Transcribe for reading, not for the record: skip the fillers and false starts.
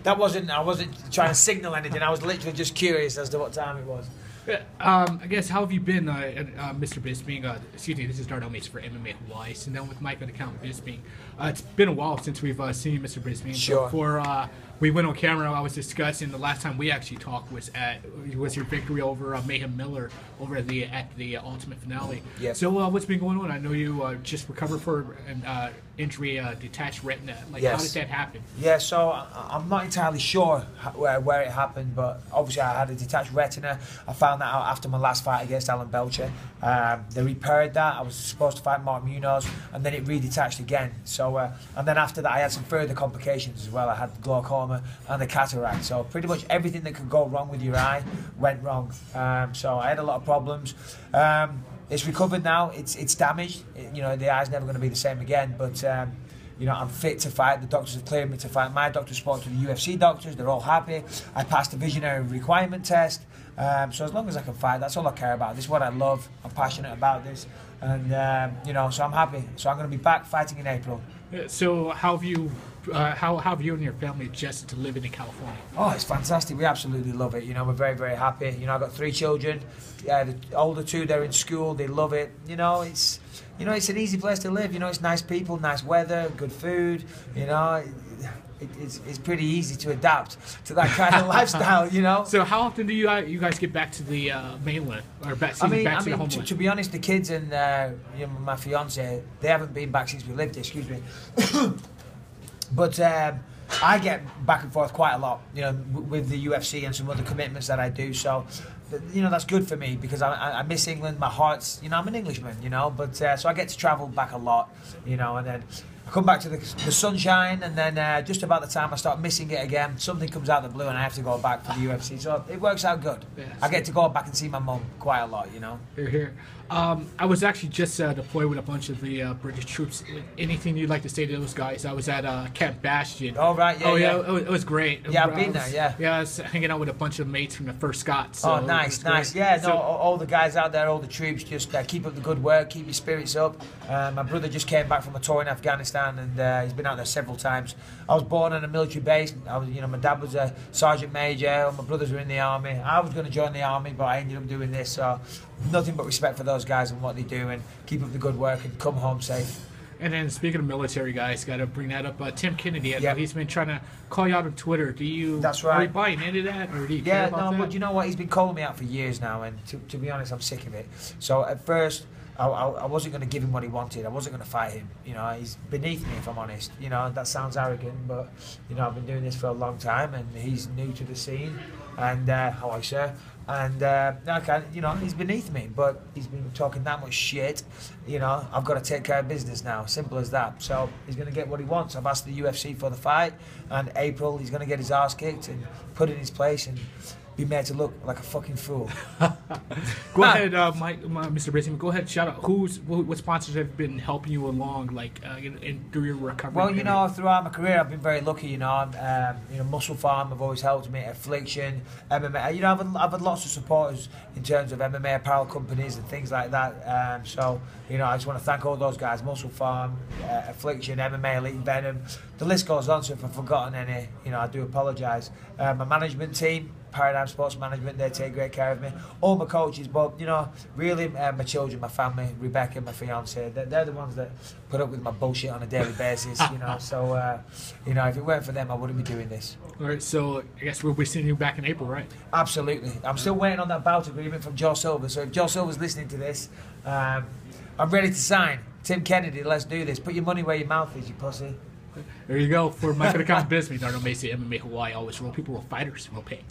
that wasn't. I wasn't trying to signal anything. I was literally just curious as to what time it was. I guess, how have you been, Mr. Bisping? Excuse me, this is Darnell Mason for MMA Hawaii. Sitting down with Mike on account Bisping. It's been a while since we've seen you, Mr. Bisping. Sure. Before we went on camera, I was discussing the last time we actually talked was your victory over Mayhem Miller over at the Ultimate Finale. Yes. So what's been going on? I know you just recovered for an injury, detached retina. Like, yes. How did that happen? Yeah, so I'm not entirely sure where it happened, but obviously I had a detached retina. I found that out after my last fight against Alan Belcher. They repaired that. I was supposed to fight Mark Munoz, and then it redetached again. So and then after that I had some further complications as well. I had glaucoma and the cataract. So pretty much everything that could go wrong with your eye went wrong. So I had a lot of problems. It's recovered now. It's damaged. The eye's never going to be the same again. But I'm fit to fight. The doctors have cleared me to fight. My doctor spoke to the UFC doctors. They're all happy. I passed the visionary requirement test. So as long as I can fight, that's all I care about. This is what I love. I'm passionate about this, and so I'm happy. So I'm going to be back fighting in April. So how have you and your family adjusted to living in California? Oh, it's fantastic. We absolutely love it. We're very, very happy. I've got 3 children. The older 2, they're in school. They love it. It's an easy place to live. It's nice people, nice weather, good food. It's pretty easy to adapt to that kind of lifestyle. So how often do you guys get back to the mainland, or back to the homeland? To be honest, the kids and my fiance, they haven't been back since we lived here. Excuse me. But I get back and forth quite a lot, with the UFC and some other commitments that I do. So, that's good for me because I miss England. My heart's, I'm an Englishman, But so I get to travel back a lot, and then I come back to the sunshine, and then just about the time I start missing it again, something comes out of the blue, and I have to go back for the UFC. So it works out good. Yeah, I get to go back and see my mum quite a lot, Here, here. I was actually just deployed with a bunch of the British troops. Anything you'd like to say to those guys? I was at Camp Bastion. Oh, right, yeah. It was great. Yeah, I've been there, yeah. Yeah, I was hanging out with a bunch of mates from the 1st Scots. So nice. Yeah, all the guys out there, all the troops, just keep up the good work, keep your spirits up. My brother just came back from a tour in Afghanistan, and he's been out there several times. I was born on a military base. My dad was a sergeant major, my brothers were in the army. I was going to join the army, but I ended up doing this, so nothing but respect for those guys and what they do, and keep up the good work and come home safe. And then speaking of military guys, got to bring that up. Tim Kennedy, I know he's been trying to call you out on Twitter. That's right. Are you buying into that, or do you care about that? But you know what? He's been calling me out for years now, and to be honest, I'm sick of it. So at first, I wasn't going to give him what he wanted. I wasn't going to fight him. He's beneath me, if I'm honest. That sounds arrogant, but I've been doing this for a long time, and he's new to the scene. And how I say. And he's beneath me, but he's been talking that much shit. I've got to take care of business now. Simple as that. So he's going to get what he wants. I've asked the UFC for the fight, and April he's going to get his ass kicked and put in his place and be made to look like a fucking fool. Go ahead, Mr. Bisping. Go ahead, shout out. What sponsors have been helping you along, through your recovery? Well, throughout my career, I've been very lucky. Muscle Farm have always helped me. Affliction, MMA. I've had lots of supporters in terms of MMA apparel companies and things like that. So I just want to thank all those guys: Muscle Farm, Affliction, MMA Elite, Venom. The list goes on. So if I've forgotten any, I do apologise. My management team, Paradigm Sports Management, they take great care of me. All my coaches, but really my children, my family, Rebecca, my fiance, they're the ones that put up with my bullshit on a daily basis. So if it weren't for them, I wouldn't be doing this. All right, so I guess we'll be seeing you back in April, right? Absolutely. I'm still waiting on that bout agreement from Joe Silva. So if Joe Silva's listening to this, I'm ready to sign. Tim Kennedy, let's do this. Put your money where your mouth is, you pussy. There you go. For Micheal Bisping, Darnell Mason, MMA Hawaii, always real people, real fighters, real pay.